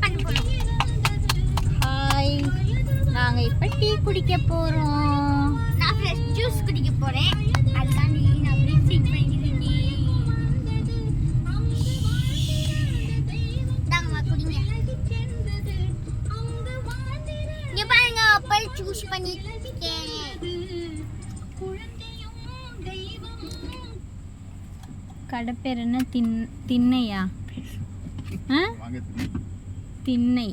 பண்ண போறோம். ஹாய், நாங்க இப்ப டீ குடிக்க போறோம். நான் ஃப்ரெஷ் ஜூஸ் குடிக்க போறேன். அதுதான் நான் ப்ரீஃபிங் பண்ணிக்கிறேன். தாங்கம்மா குடிங்க. இங்க பாருங்க, ஆப்பிள் ஜூஸ் பண்ணிருக்கேன். கடை பேர் என்ன? திண்ணையா? திண்ணை.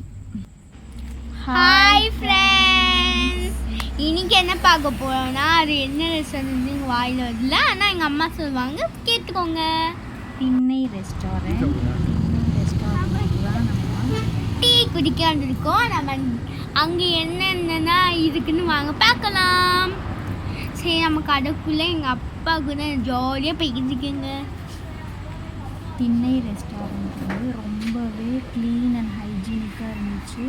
ஹாய் ஃப்ரெண்ட்ஸ், இன்னைக்கு என்ன பார்க்க போறோம்னா, அது என்ன ரெஸ்டாரண்ட் வாயில வரல, ஆனால் எங்கள் அம்மா சொல்லுவாங்க, கேட்டுக்கோங்க. திண்ணை ரெஸ்டாரண்ட். நம்ம டீ குடிக்க வந்திருக்கோம். நம்ம அங்கே என்னென்னா இருக்குன்னு வாங்க பார்க்கலாம். சரி, நம்ம கடைக்குள்ளே எங்கள் அப்பா கூட ஜாலியாக போய்கிட்டு இருக்குங்க. திண்ணை ரெஸ்டாரண்ட் வந்து ரொம்பவே க்ளீன் அண்ட் ஹைஜீனிக்காக இருந்துச்சு.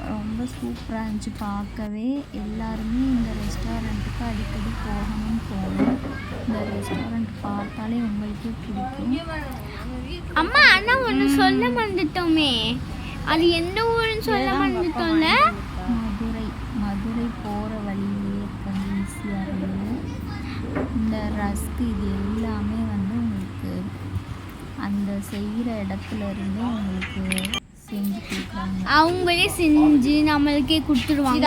ரொம்ப சூப்பராக இருந்துச்சு பார்க்கவே. எல்லாருமே இந்த ரெஸ்டாரண்ட்டுக்கு அடிக்கடி போகணும்னு தோணும். இந்த ரெஸ்டாரண்ட் பார்த்தாலே உங்களுக்கே பிடிக்கும். அம்மா, ஆனால் ஒன்று சொல்ல மறந்துட்டோமே, அது எந்த ஊருன்னு சொல்ல மறந்துட்டோம்ல. மதுரை போகிற வழியிலே இருக்காங்க, ஈஸியாக இருக்குது. இந்த ரஸ்க் இது எல்லாமே வந்து உங்களுக்கு அந்த செய்கிற இடத்துல இருந்து உங்களுக்கு செஞ்சு கொடுக்குறாங்க. அவங்களே செஞ்சு நம்மளுக்கே கொடுத்துருவாங்க.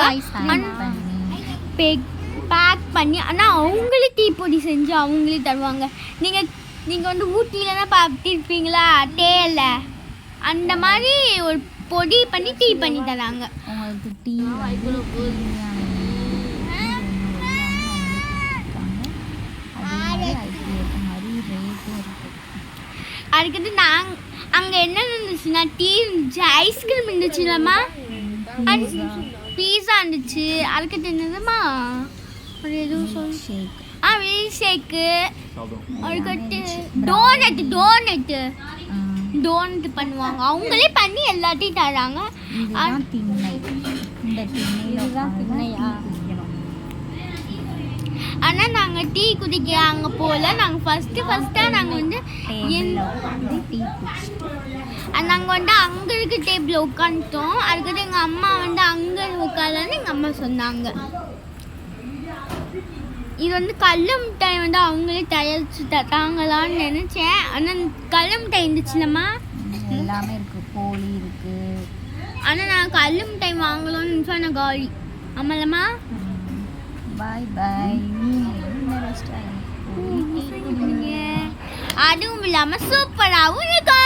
பேக் பண்ணி, ஆனால் அவங்களே டீ பொடி செஞ்சு அவங்களே தருவாங்க. நீங்கள் வந்து ஊட்டியில் தான் பார்த்துருப்பீங்களா, டேல அந்த மாதிரி ஒரு பொடி பண்ணி டீ பண்ணி தராங்க. உங்களுக்கு டீ அதுக்கடுத்து அங்கே என்ன இருந்துச்சுன்னா, டீ இருந்துச்சு, ஐஸ்கிரீம் இருந்துச்சுலம்மா, பீஸா இருந்துச்சு. அதுக்கடுத்து என்னதுமா, ஒரு எதுவும் சொல்லு. மில்க் ஷேக்கு, அதுக்கடுத்து டோனட் பண்ணுவாங்க. அவங்களே பண்ணி எல்லாத்தையும் தராங்க. ஆனால் நாங்கள் டீ குடிக்க அங்கே போகல. நாங்கள் ஃபஸ்ட்டாக நாங்கள் வந்து நாங்கள் வந்து அங்கே இருக்க டேபிள் உட்காந்துட்டோம். அதுக்கப்புறம் எங்கள் அம்மா வந்து அங்கே உட்காரலன்னு எங்கள் அம்மா சொன்னாங்க. இது வந்து கடல மிட்டாய் வந்து அவங்களே தயாரிச்சு தட்டாங்களான்னு நினச்சேன். ஆனால் கடல மிட்டாய் இருந்துச்சுலம்மா, எல்லாமே இருக்குது, கோழி இருக்குது. ஆனால் நான் கடல மிட்டாய் வாங்கலாம்னு நினச்சா நான் காலி. ஆமாம்லம்மா. பாய் பாய். அதுவும் இல்லாமல் சூப்பராகவும் இருக்கும்.